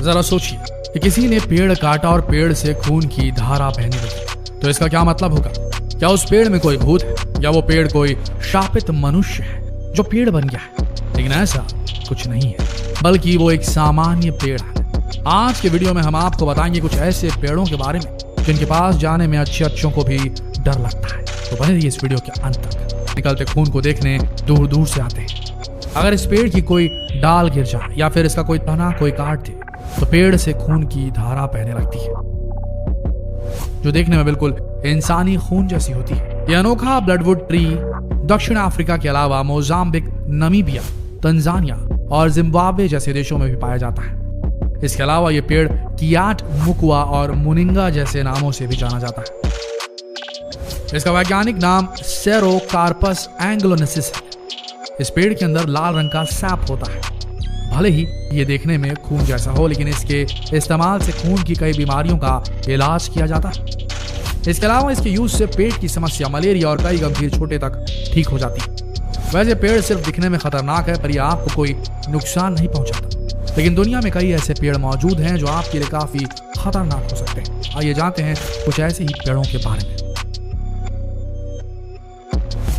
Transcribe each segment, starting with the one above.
जरा सोचिए कि किसी ने पेड़ काटा और पेड़ से खून की धारा बहने लगी, तो इसका क्या मतलब होगा? क्या उस पेड़ में कोई भूत है, या वो पेड़ कोई शापित मनुष्य है जो पेड़ बन गया है? लेकिन ऐसा कुछ नहीं है, बल्कि वो एक सामान्य पेड़ है। आज के वीडियो में हम आपको बताएंगे कुछ ऐसे पेड़ों के बारे में जिनके पास जाने में अच्छों को भी डर लगता है। तो बने रहिए इस वीडियो के अंत तक। निकलते खून को देखने दूर दूर से आते हैं। अगर इस पेड़ की कोई डाल गिर जाए या फिर इसका कोई तना कोई काट दे, तो पेड़ से खून की धारा बहने लगती है, जो देखने में बिल्कुल इंसानी खून जैसी होती है। यह अनोखा ब्लडवुड ट्री दक्षिण अफ्रीका के अलावा मोजाम्बिक, नमीबिया, तंजानिया और जिम्बाब्वे जैसे देशों में भी पाया जाता है। इसके अलावा यह पेड़ कियाट, मुकुआ और मुनिंगा जैसे नामों से भी जाना जाता है। इसका वैज्ञानिक नाम सेरोकार्पस एंग्लोनेसिस है। इस पेड़ के अंदर लाल रंग का सैप होता है। भले ही ये देखने में खून जैसा हो, लेकिन इसके इस्तेमाल से खून की कई बीमारियों का इलाज किया जाता है। इसके अलावा इसके यूज से पेट की समस्या, मलेरिया और कई गंभीर छोटे तक ठीक हो जाती है। वैसे पेड़ सिर्फ दिखने में खतरनाक है, पर यह आपको कोई नुकसान नहीं पहुंचाता। लेकिन दुनिया में कई ऐसे पेड़ मौजूद हैं जो आपके लिए काफी खतरनाक हो सकते हैं। आइए जानते हैं कुछ ऐसे ही पेड़ों के बारे में।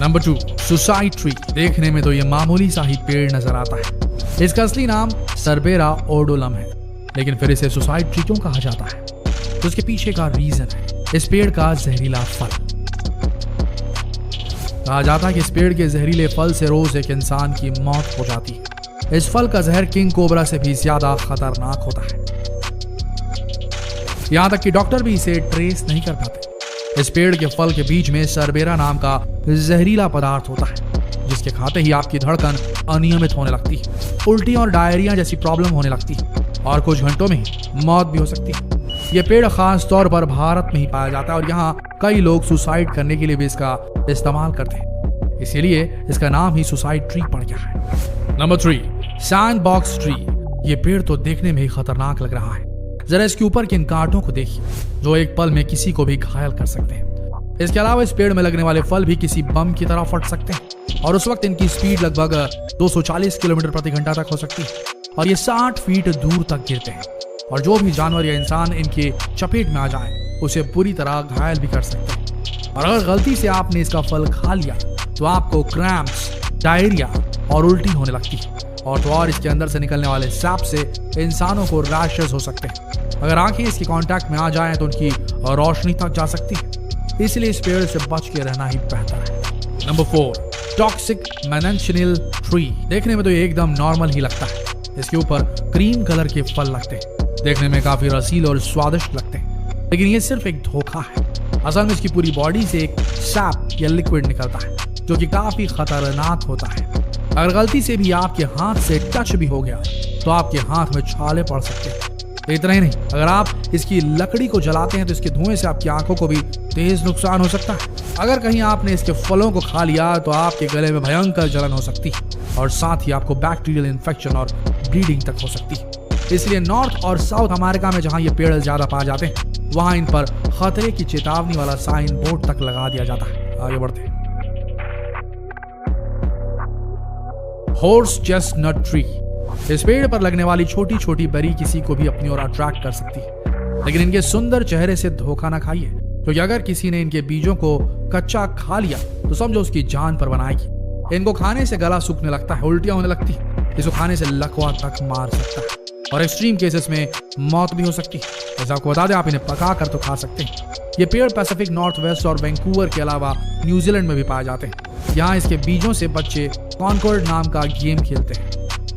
Number 2, suicide tree. देखने में तो ये मामूली सा ही पेड़ नजर आता है। इसका असली नाम सर्बेरा ओडोलम है, लेकिन फिर इसे सुसाइड ट्री क्यों कहा जाता है? तो इसके पीछे का रीजन है इस पेड़ का जहरीला फल। कहा जाता है कि इस पेड़ के जहरीले फल से रोज एक इंसान की मौत हो जाती है। इस फल का जहर किंग कोबरा से भी ज्यादा खतरनाक होता है। यहां तक कि डॉक्टर भी इसे ट्रेस नहीं कर पाते। इस पेड़ के फल के बीज में सर्बेरा नाम का जहरीला पदार्थ होता है, जिसके खाते ही आपकी धड़कन अनियमित होने लगती है, उल्टी और डायरिया जैसी प्रॉब्लम होने लगती है, और कुछ घंटों में ही मौत भी हो सकती है। यह पेड़ खास तौर पर भारत में ही पाया जाता है, और यहाँ कई लोग सुसाइड करने के लिए भी इसका इस्तेमाल करते हैं। इसीलिए इसका नाम ही सुसाइड ट्री पड़ गया है। Number 3, sand box tree. ये पेड़ तो देखने में ही खतरनाक लग रहा है। जरा इसके ऊपर के इन कांटों को देखिए, जो एक पल में किसी को भी घायल कर सकते हैं। इसके अलावा इस पेड़ में लगने वाले फल भी किसी बम की तरह फट सकते हैं, और उस वक्त इनकी स्पीड लगभग 240 किलोमीटर प्रति घंटा तक हो सकती है, और ये 60 फीट दूर तक गिरते हैं। और जो भी जानवर या इंसान इनके चपेट में आ जाए, उसे पूरी तरह घायल भी कर सकते हैं। और अगर गलती से आपने इसका फल खा लिया, तो आपको क्रैम्प्स, डायरिया और उल्टी होने लगती है। और इसके अंदर से निकलने वाले सैप से इंसानों को रैशेस हो सकते हैं। अगर आंखें इसके कांटेक्ट में आ जाएं, तो उनकी रोशनी तक जा सकती है। इसलिए इस पेड़ से बच के रहना ही बेहतर है। Number 4, toxic manchineel tree. देखने में तो ये एकदम नॉर्मल ही लगता है। इसके ऊपर क्रीम कलर के फल लगते हैं, देखने में काफी रसीले और स्वादिष्ट लगते हैं, लेकिन ये सिर्फ एक धोखा है। असल में इसकी पूरी बॉडी से एक सैप या लिक्विड निकलता है, जो कि काफी खतरनाक होता है। अगर गलती से भी आपके हाथ से टच भी हो गया, तो आपके हाथ में छाले पड़ सकते हैं। इतना ही नहीं, अगर आप इसकी लकड़ी को जलाते हैं, तो इसके धुएं से आपकी आंखों को भी तेज नुकसान हो सकता है। अगर कहीं आपने इसके फलों को खा लिया, तो आपके गले में भयंकर जलन हो सकती है, और साथ ही आपको बैक्टीरियल इन्फेक्शन और ब्लीडिंग तक हो सकती है। इसलिए नॉर्थ और साउथ अमेरिका में जहां ये पेड़ ज्यादा पाए जाते हैं, वहां इन पर खतरे की चेतावनी वाला साइन बोर्ड तक लगा दिया जाता है। आगे बढ़ते हैं। Horse chestnut tree. इस पेड़ पर लगने वाली छोटी छोटी बेरी किसी को भी अपनी ओर अट्रैक्ट कर सकती है, लेकिन इनके सुंदर चेहरे से धोखा ना खाइए, क्योंकि अगर किसी ने इनके बीजों को कच्चा खा लिया, तो समझो उसकी जान पर बनाएगी। इनको खाने से गला सूखने लगता है, उल्टियां होने लगती है, इसको खाने से लकवा तक मार सकता है, और एक्सट्रीम केसेस में मौत भी हो सकती है। जैसा आपको बता दें, आप इन्हें पका कर तो खा सकते हैं। ये पेड़ पैसिफिक नॉर्थ वेस्ट और वैंकूवर के अलावा न्यूजीलैंड में भी पाए जाते हैं। यहाँ इसके बीजों से बच्चे कॉन्कॉर्ड नाम का गेम खेलते हैं।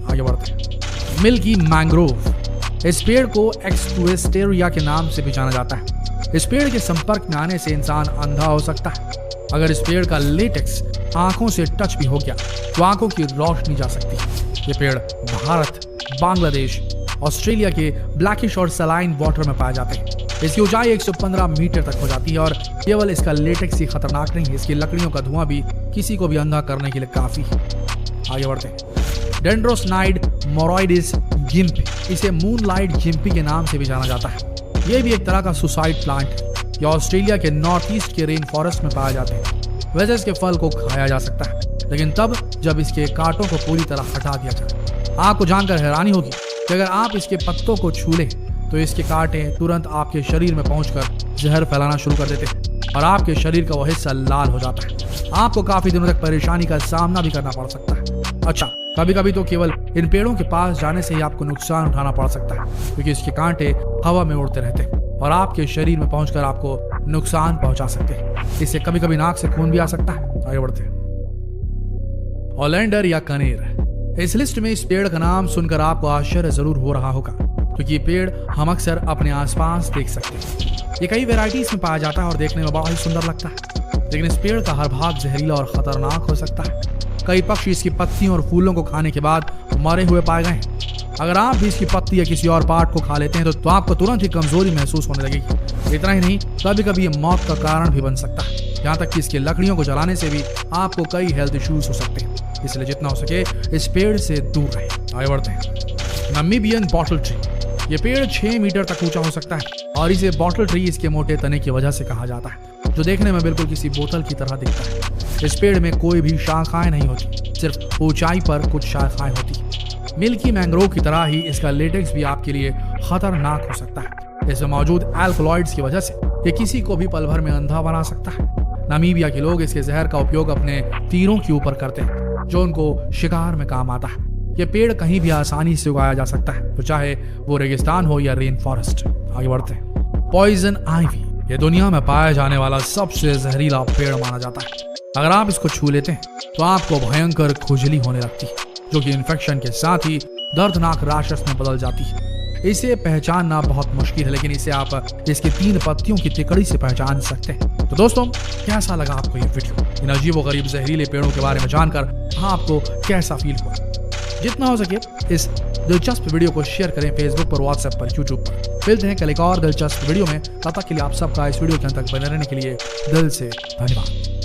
आगे बढ़ते हैं। Milky mangrove. इस पेड़ को एक्सक्वेस्टेरिया के नाम से भी जाना जाता है। इस पेड़ के संपर्क में आने से इंसान अंधा हो सकता है। अगर इस पेड़ का लेटेक्स आंखों से टच भी हो गया, तो आंखों की रोशनी जा सकती है। ये पेड़ भारत, बांग्लादेश, ऑस्ट्रेलिया के ब्लैकिश और सलाइन वाटर में पाए जाते हैं। इसकी ऊंचाई 115 मीटर तक हो जाती है, और केवल इसका लेटेक्स ही खतरनाक नहीं है, इसकी लकड़ियों का धुआं भी किसी को भी अंधा करने के लिए काफी है। आगे बढ़ते हैं। डेंड्रोस्नाइड मोरॉइडिस गिम्प। इसे मूनलाइट गिम्पी के नाम से भी जाना जाता है। यह भी एक तरह का सुसाइड प्लांट है। यह ऑस्ट्रेलिया के नॉर्थ ईस्ट के रेन फॉरेस्ट में पाया जाते हैं। वैसे इसके फल को खाया जा सकता है, लेकिन तब जब इसके कांटों को पूरी तरह हटा दिया जाए। आपको जानकर हैरानी होगी कि अगर आप इसके पत्तों को छू लें तो इसके कांटे तुरंत आपके शरीर में पहुंचकर जहर फैलाना शुरू कर देते हैं और आपके शरीर का वो हिस्सा लाल हो जाता है। आपको काफी दिनों तक परेशानी का सामना भी करना पड़ सकता है। अच्छा, कभी कभी तो केवल इन पेड़ों के पास जाने से ही आपको नुकसान उठाना पड़ सकता है, क्योंकि इसके कांटे हवा में उड़ते रहते हैं और आपके शरीर में पहुंचकर आपको नुकसान पहुंचा सकते हैं। इससे कभी कभी नाक से खून भी आ सकता है। आगे बढ़ते हैं। ओलेंडर या कनेर। इस लिस्ट में इस पेड़ का नाम सुनकर आपको आश्चर्य जरूर हो रहा होगा, क्योंकि ये पेड़ हम अक्सर अपने आसपास देख सकते हैं। ये कई वेराइटीज में पाया जाता है और देखने में बहुत ही सुंदर लगता है, लेकिन इस पेड़ का हर भाग जहरीला और खतरनाक हो सकता है। कई पक्षी इसकी पत्तियों और फूलों को खाने के बाद मरे हुए पाए गए हैं। अगर आप भी इसकी पत्ती या किसी और पार्ट को खा लेते हैं तो आपको तुरंत ही कमजोरी महसूस होने लगेगी। इतना ही नहीं, कभी कभी ये मौत का कारण भी बन सकता है। यहाँ तक कि इसकी लकड़ियों को जलाने से भी आपको कई हेल्थ इश्यूज हो सकते हैं। इसलिए जितना हो सके इस पेड़ से दूर रहें। आगे बढ़ते हैं। Namibian bottle tree. ये पेड़ 6 मीटर तक ऊंचा हो सकता है और इसे बॉटल ट्री इसके मोटे तने की वजह से कहा जाता है, जो देखने में बिल्कुल किसी बोतल की तरह दिखता है। इस पेड़ में कोई भी शाखाएं नहीं होती, सिर्फ ऊंचाई पर कुछ शाखाएं होती है। मिल्की मैंग्रोव की तरह ही इसका लेटेक्स भी आपके लिए खतरनाक हो सकता है। इसमें मौजूद एल्कलॉइड्स की वजह से ये किसी को भी पल भर में अंधा बना सकता है। नामीबिया के लोग इसके जहर का उपयोग अपने तीरों के ऊपर करते हैं, जो उनको शिकार में काम आता है। ये पेड़ कहीं भी आसानी से उगाया जा सकता है, तो चाहे वो रेगिस्तान हो या रेन फॉरेस्ट। आगे बढ़ते हैं। Poison ivy. ये दुनिया में पाया जाने वाला सबसे जहरीला पेड़ माना जाता है। अगर आप इसको छू लेते हैं तो आपको भयंकर खुजली होने लगती है, जो कि इन्फेक्शन के साथ ही दर्दनाक राशस में बदल जाती है। इसे पहचानना बहुत मुश्किल है, लेकिन इसे आप इसके 3 पत्तियों की तिकड़ी से पहचान सकते हैं। तो दोस्तों, कैसा लगा आपको ये वीडियो? इन अजीबोगरीब जहरीले पेड़ों के बारे में जानकर आपको कैसा फील हुआ? जितना हो सके इस दिलचस्प वीडियो को शेयर करें फेसबुक पर, व्हाट्सएप पर, यूट्यूब पर। मिलते हैं कल एक और दिलचस्प वीडियो में। तब तक के लिए आप सबका इस वीडियो के अंत तक बने रहने के लिए दिल से धन्यवाद।